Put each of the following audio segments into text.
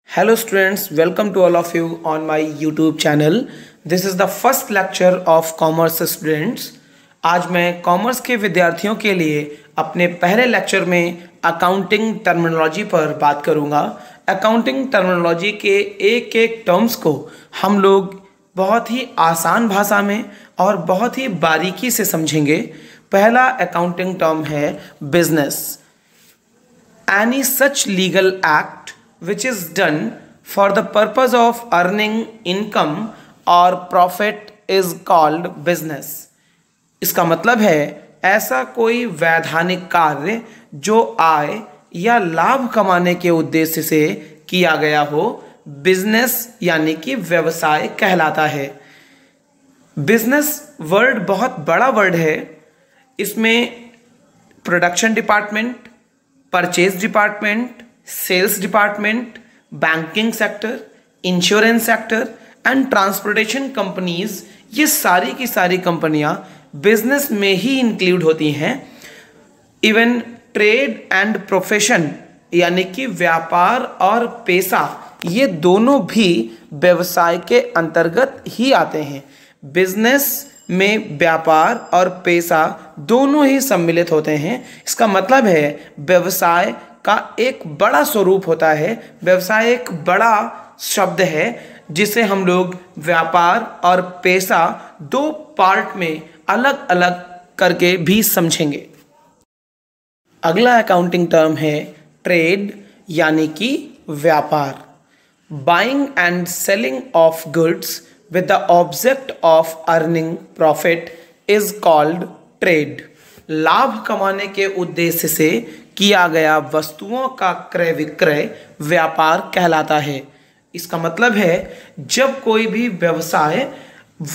Hello students, welcome to all of you on my YouTube channel. This is the first lecture of Commerce students. आज मैं commerce के विद्यार्थियों के लिए अपने पहले लेक्चर में अकाउंटिंग टर्मिनोलॉजी पर बात करूंगा। अकाउंटिंग टर्मिनोलॉजी के एक एक टर्म्स को हम लोग बहुत ही आसान भाषा में और बहुत ही बारीकी से समझेंगे। पहला अकाउंटिंग टर्म है business. Any such legal act which is done for the purpose of earning income or profit is called business। इसका मतलब है ऐसा कोई वैधानिक कार्य जो आय या लाभ कमाने के उद्देश्य से किया गया हो, बिजनेस यानी कि व्यवसाय कहलाता है। बिजनेस वर्ड बहुत बड़ा वर्ड है। इसमें production department, purchase department, sales department, banking sector, insurance sector and transportation companies, ये सारी की सारी कंपनियां बिजनेस में ही इंक्लूड होती हैं। इवन ट्रेड एंड प्रोफेशन यानी कि व्यापार और पेशा, ये दोनों भी व्यवसाय के अंतर्गत ही आते हैं। बिजनेस में व्यापार और पेशा दोनों ही सम्मिलित होते हैं। इसका मतलब है व्यवसाय का एक बड़ा स्वरूप होता है। व्यवसाय एक बड़ा शब्द है जिसे हम लोग व्यापार और पेशा दो पार्ट में अलग अलग करके भी समझेंगे। अगला अकाउंटिंग टर्म है ट्रेड यानी कि व्यापार। Buying and selling of goods with the object of earning profit is called trade। लाभ कमाने के उद्देश्य से किया गया वस्तुओं का क्रय विक्रय व्यापार कहलाता है। इसका मतलब है जब कोई भी व्यवसाय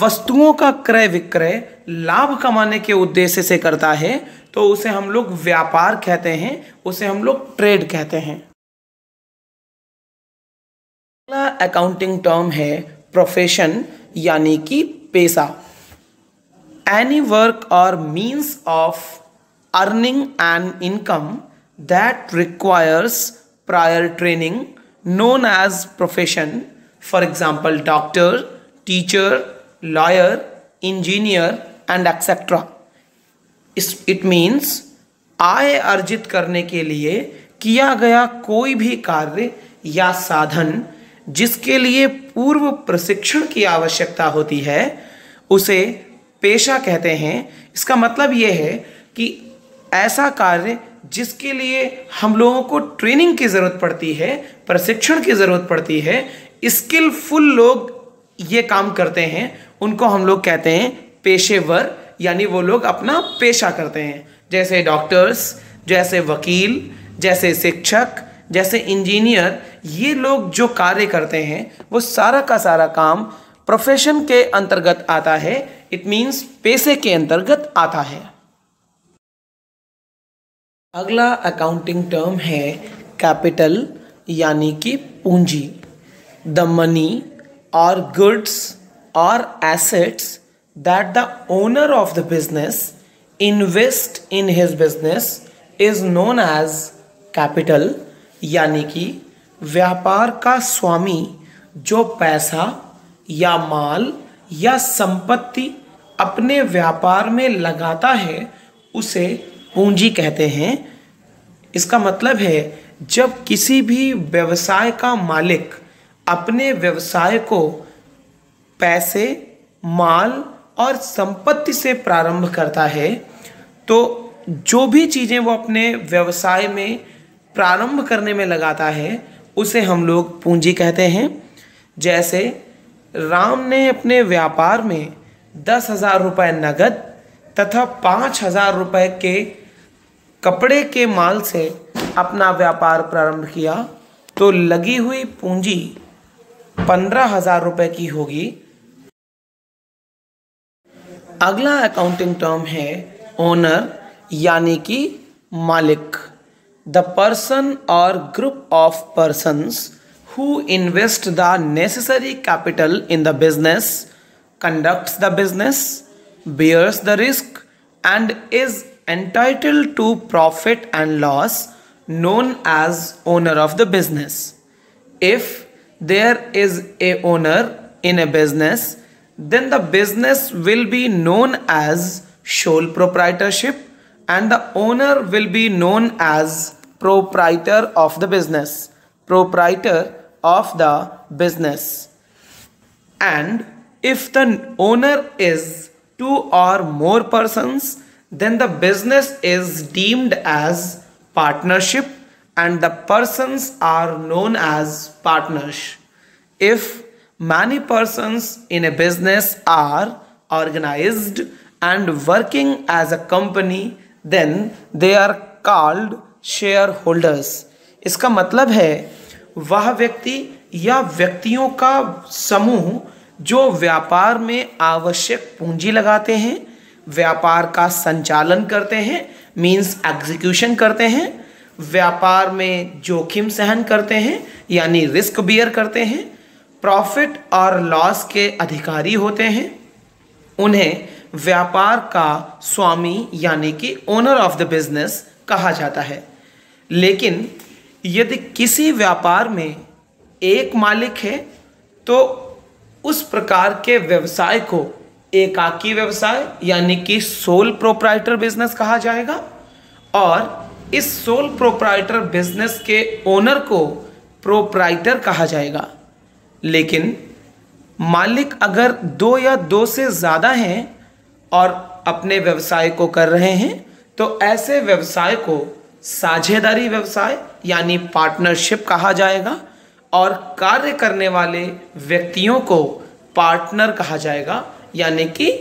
वस्तुओं का क्रय विक्रय लाभ कमाने के उद्देश्य से करता है तो उसे हम लोग व्यापार कहते हैं, उसे हम लोग ट्रेड कहते हैं। अगला अकाउंटिंग टर्म है प्रोफेशन यानी कि पेशा। एनी वर्क और means of earning an income that requires prior training known as profession. For example doctor, teacher, lawyer, engineer and etcetera. It means आय अर्जित करने के लिए किया गया कोई भी कार्य या साधन जिसके लिए पूर्व प्रशिक्षण की आवश्यकता होती है उसे पेशा कहते हैं। इसका मतलब यह है कि ऐसा कार्य जिसके लिए हम लोगों को ट्रेनिंग की ज़रूरत पड़ती है, प्रशिक्षण की ज़रूरत पड़ती है, स्किलफुल लोग ये काम करते हैं, उनको हम लोग कहते हैं पेशेवर, यानी वो लोग अपना पेशा करते हैं। जैसे डॉक्टर्स, जैसे वकील, जैसे शिक्षक, जैसे इंजीनियर, ये लोग जो कार्य करते हैं वो सारा का सारा काम प्रोफेशन के अंतर्गत आता है। इट मीन्स पेशे के अंतर्गत आता है। अगला अकाउंटिंग टर्म है कैपिटल यानी कि पूंजी। द मनी और गुड्स और assets that the owner of the business invest in his business is known as capital. यानी कि व्यापार का स्वामी जो पैसा या माल या संपत्ति अपने व्यापार में लगाता है उसे पूंजी कहते हैं। इसका मतलब है जब किसी भी व्यवसाय का मालिक अपने व्यवसाय को पैसे, माल और संपत्ति से प्रारंभ करता है तो जो भी चीज़ें वो अपने व्यवसाय में प्रारंभ करने में लगाता है उसे हम लोग पूंजी कहते हैं। जैसे राम ने अपने व्यापार में 10,000 रुपये नगद तथा 5,000 रुपये के कपड़े के माल से अपना व्यापार प्रारंभ किया तो लगी हुई पूंजी 15,000 रुपये की होगी। अगला अकाउंटिंग टर्म है ओनर यानी कि मालिक। The person or group of persons who invest the necessary capital in the business, conducts the business, bears the risk, and is entitled to profit and loss known as owner of the business. If there is a owner in a business, then the business will be known as sole proprietorship and the owner will be known as proprietor of the business. Proprietor of the business. And if the owner is two or more persons, then the business is deemed as partnership and the persons are known as partners. If many persons in a business are organized and working as a company, then they are called shareholders. इसका मतलब है वह व्यक्ति या व्यक्तियों का समूह जो व्यापार में आवश्यक पूंजी लगाते हैं, व्यापार का संचालन करते हैं, मीन्स एग्जीक्यूशन करते हैं, व्यापार में जोखिम सहन करते हैं यानी रिस्क बियर करते हैं, प्रॉफिट और लॉस के अधिकारी होते हैं, उन्हें व्यापार का स्वामी यानी कि ओनर ऑफ द बिजनेस कहा जाता है। लेकिन यदि किसी व्यापार में एक मालिक है तो उस प्रकार के व्यवसाय को एकाकी व्यवसाय यानी कि सोल प्रोप्राइटर बिजनेस कहा जाएगा और इस सोल प्रोप्राइटर बिजनेस के ओनर को प्रोप्राइटर कहा जाएगा। लेकिन मालिक अगर दो या दो से ज़्यादा हैं और अपने व्यवसाय को कर रहे हैं तो ऐसे व्यवसाय को साझेदारी व्यवसाय यानी पार्टनरशिप कहा जाएगा और कार्य करने वाले व्यक्तियों को पार्टनर कहा जाएगा, यानी कि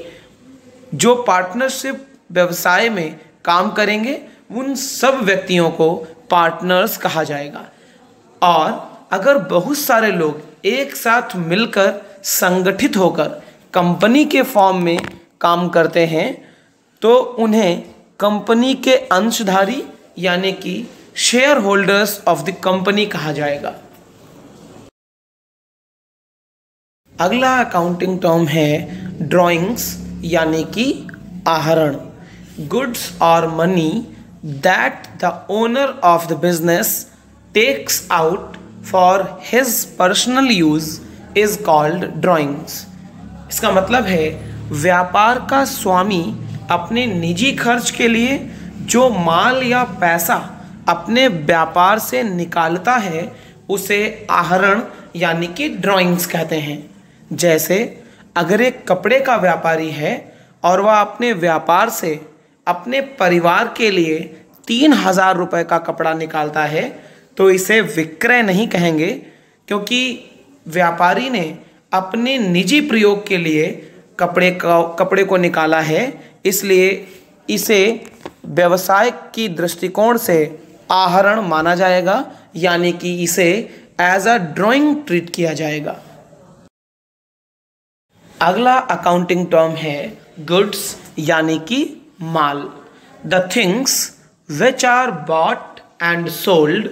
जो पार्टनरशिप व्यवसाय में काम करेंगे उन सब व्यक्तियों को पार्टनर्स कहा जाएगा। और अगर बहुत सारे लोग एक साथ मिलकर संगठित होकर कंपनी के फॉर्म में काम करते हैं तो उन्हें कंपनी के अंशधारी यानी कि share holders of the company कहा जाएगा। अगला अकाउंटिंग टर्म है ड्राइंग्स यानी कि आहरण। गुड्स और money that the owner of the business takes out for his personal use is called drawings. इसका मतलब है व्यापार का स्वामी अपने निजी खर्च के लिए जो माल या पैसा अपने व्यापार से निकालता है उसे आहरण यानी कि ड्राइंग्स कहते हैं। जैसे अगर एक कपड़े का व्यापारी है और वह अपने व्यापार से अपने परिवार के लिए 3,000 रुपये का कपड़ा निकालता है तो इसे विक्रय नहीं कहेंगे, क्योंकि व्यापारी ने अपने निजी प्रयोग के लिए कपड़े को निकाला है, इसलिए इसे व्यवसाय की दृष्टिकोण से आहरण माना जाएगा, यानी कि इसे एज अ ड्राइंग ट्रीट किया जाएगा। अगला अकाउंटिंग टर्म है गुड्स यानी कि माल। The things which are bought and sold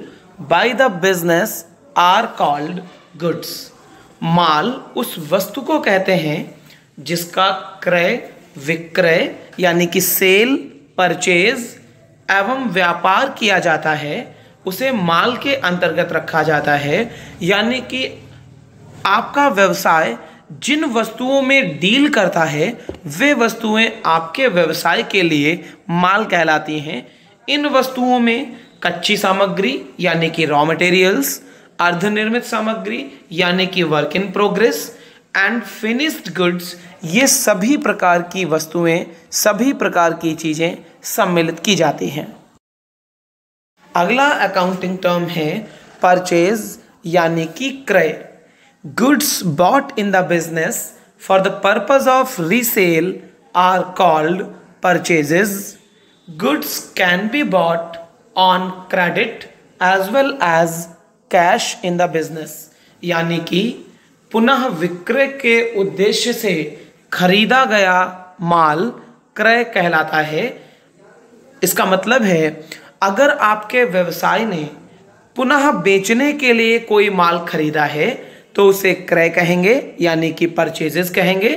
by the business are called goods. माल उस वस्तु को कहते हैं जिसका क्रय विक्रय यानी कि सेल परचेज एवं व्यापार किया जाता है, उसे माल के अंतर्गत रखा जाता है। यानी कि आपका व्यवसाय जिन वस्तुओं में डील करता है वे वस्तुएं आपके व्यवसाय के लिए माल कहलाती हैं। इन वस्तुओं में कच्ची सामग्री यानी कि रॉ मटेरियल्स, अर्धनिर्मित सामग्री यानी कि work in progress and finished goods, ये सभी प्रकार की वस्तुएं, सभी प्रकार की चीज़ें सम्मिलित की जाती हैं। अगला अकाउंटिंग टर्म है परचेज यानी कि क्रय। Goods bought in the business for the purpose of resale are called purchases. Goods can be bought on credit as well as cash in the business. यानी कि पुनः विक्रय के उद्देश्य से खरीदा गया माल क्रय कहलाता है। इसका मतलब है अगर आपके व्यवसाय ने पुनः बेचने के लिए कोई माल खरीदा है तो उसे क्रय कहेंगे यानी कि परचेजेस कहेंगे।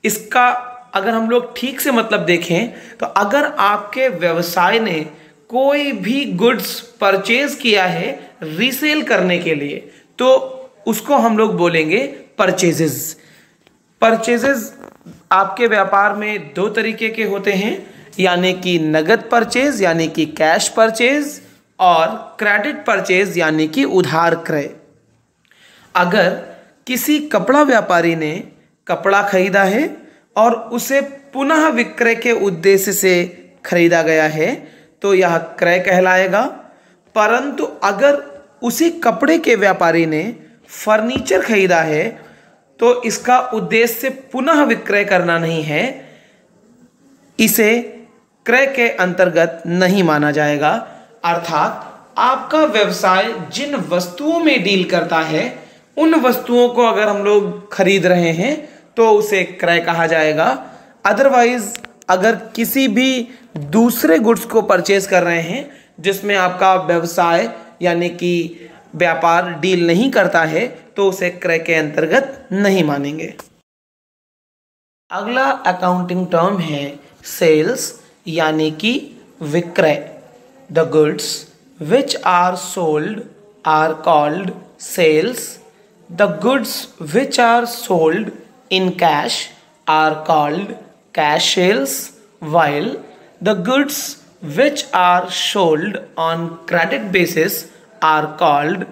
इसका अगर हम लोग ठीक से मतलब देखें तो अगर आपके व्यवसाय ने कोई भी गुड्स परचेज किया है रीसेल करने के लिए तो उसको हम लोग बोलेंगे परचेजेस। परचेजेस आपके व्यापार में दो तरीके के होते हैं, यानी कि नगद परचेज यानी कि कैश परचेज और क्रेडिट परचेज यानी कि उधार क्रय। अगर किसी कपड़ा व्यापारी ने कपड़ा खरीदा है और उसे पुनः विक्रय के उद्देश्य से खरीदा गया है तो यह क्रय कहलाएगा। परंतु अगर उसी कपड़े के व्यापारी ने फर्नीचर खरीदा है तो इसका उद्देश्य पुनः विक्रय करना नहीं है, इसे क्रय के अंतर्गत नहीं माना जाएगा। अर्थात आपका व्यवसाय जिन वस्तुओं में डील करता है उन वस्तुओं को अगर हम लोग खरीद रहे हैं तो उसे क्रय कहा जाएगा। अदरवाइज अगर किसी भी दूसरे गुड्स को परचेज कर रहे हैं जिसमें आपका व्यवसाय यानी कि व्यापार डील नहीं करता है तो उसे क्रय के अंतर्गत नहीं मानेंगे। अगला अकाउंटिंग टर्म है सेल्स यानी कि विक्रय। The goods which are sold are called sales. The goods which are sold in cash are called cash sales, while the goods which are sold on credit basis are called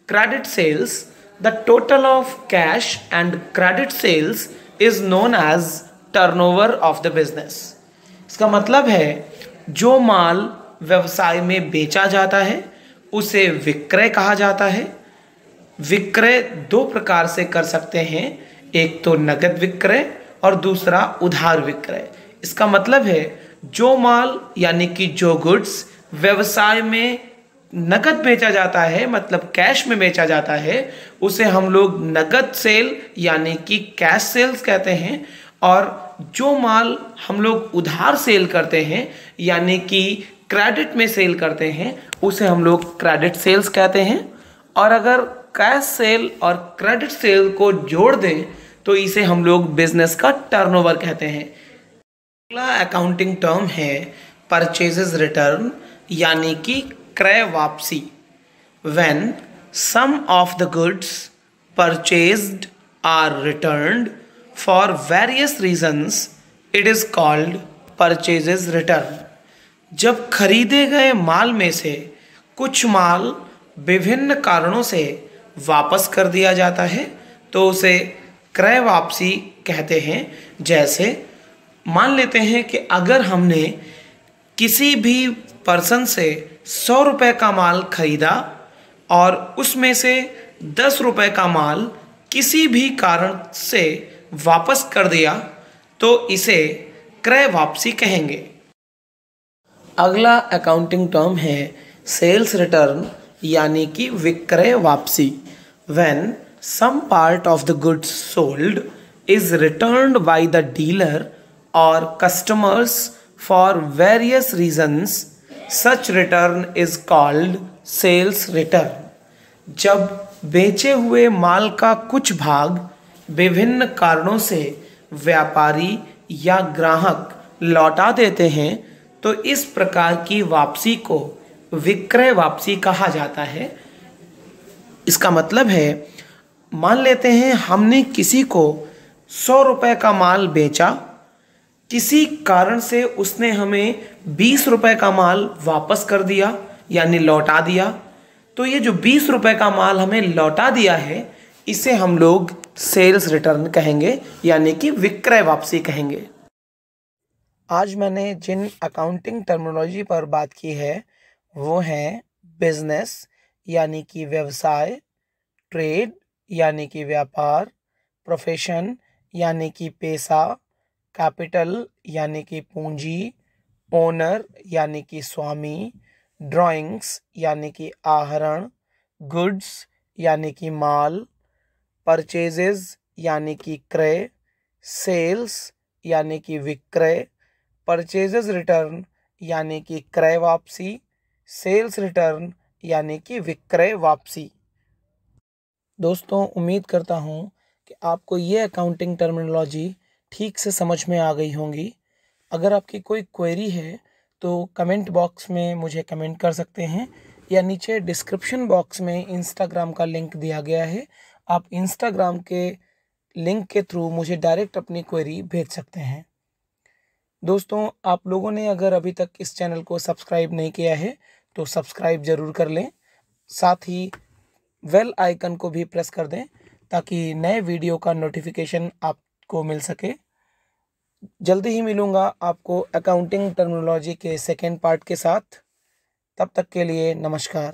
credit sales. The total of cash and credit sales is known as turnover of the business. इसका मतलब है जो माल व्यवसाय में बेचा जाता है उसे विक्रय कहा जाता है। विक्रय दो प्रकार से कर सकते हैं, एक तो नगद विक्रय और दूसरा उधार विक्रय। इसका मतलब है जो माल यानी कि जो गुड्स व्यवसाय में नगद बेचा जाता है मतलब कैश में बेचा जाता है उसे हम लोग नगद सेल यानी कि कैश सेल्स कहते हैं, और जो माल हम लोग उधार सेल करते हैं यानी कि क्रेडिट में सेल करते हैं उसे हम लोग क्रेडिट सेल्स कहते हैं। और अगर कैश सेल और क्रेडिट सेल को जोड़ दें तो इसे हम लोग बिजनेस का टर्नओवर कहते हैं। अगला अकाउंटिंग टर्म है परचेजेस रिटर्न यानी कि क्रय वापसी। When some of the goods purchased are returned for various reasons it is called purchases return. जब खरीदे गए माल में से कुछ माल विभिन्न कारणों से वापस कर दिया जाता है तो उसे क्रय वापसी कहते हैं। जैसे मान लेते हैं कि अगर हमने किसी भी पर्सन से 100 रुपये का माल खरीदा और उसमें से 10 रुपये का माल किसी भी कारण से वापस कर दिया तो इसे क्रय वापसी कहेंगे। अगला अकाउंटिंग टर्म है सेल्स रिटर्न यानी कि विक्रय वापसी। When some part of the goods sold is returned by the dealer or customers for various reasons, such return is called sales return. जब बेचे हुए माल का कुछ भाग विभिन्न कारणों से व्यापारी या ग्राहक लौटा देते हैं तो इस प्रकार की वापसी को विक्रय वापसी कहा जाता है। इसका मतलब है मान लेते हैं हमने किसी को 100 रुपये का माल बेचा, किसी कारण से उसने हमें 20 रुपये का माल वापस कर दिया यानी लौटा दिया, तो ये जो 20 रुपये का माल हमें लौटा दिया है इसे हम लोग सेल्स रिटर्न कहेंगे यानी कि विक्रय वापसी कहेंगे। आज मैंने जिन अकाउंटिंग टर्मिनोलॉजी पर बात की है वो हैं बिजनेस यानी कि व्यवसाय, ट्रेड यानी कि व्यापार, प्रोफेशन यानी कि पेशा, कैपिटल यानी कि पूंजी, ओनर यानी कि स्वामी, ड्राइंग्स यानी कि आहरण, गुड्स यानी कि माल, परचेजेस यानी कि क्रय, सेल्स यानी कि विक्रय, परचेजेस रिटर्न यानी कि क्रय वापसी, सेल्स रिटर्न यानी कि विक्रय वापसी। दोस्तों उम्मीद करता हूँ कि आपको ये अकाउंटिंग टर्मिनोलॉजी ठीक से समझ में आ गई होंगी। अगर आपकी कोई क्वेरी है तो कमेंट बॉक्स में मुझे कमेंट कर सकते हैं या नीचे डिस्क्रिप्शन बॉक्स में इंस्टाग्राम का लिंक दिया गया है, आप इंस्टाग्राम के लिंक के थ्रू मुझे डायरेक्ट अपनी क्वेरी भेज सकते हैं। दोस्तों, आप लोगों ने अगर अभी तक इस चैनल को सब्सक्राइब नहीं किया है तो सब्सक्राइब ज़रूर कर लें, साथ ही बेल आइकन को भी प्रेस कर दें ताकि नए वीडियो का नोटिफिकेशन आपको मिल सके। जल्दी ही मिलूँगा आपको अकाउंटिंग टर्मिनोलॉजी के सेकेंड पार्ट के साथ। तब तक के लिए नमस्कार।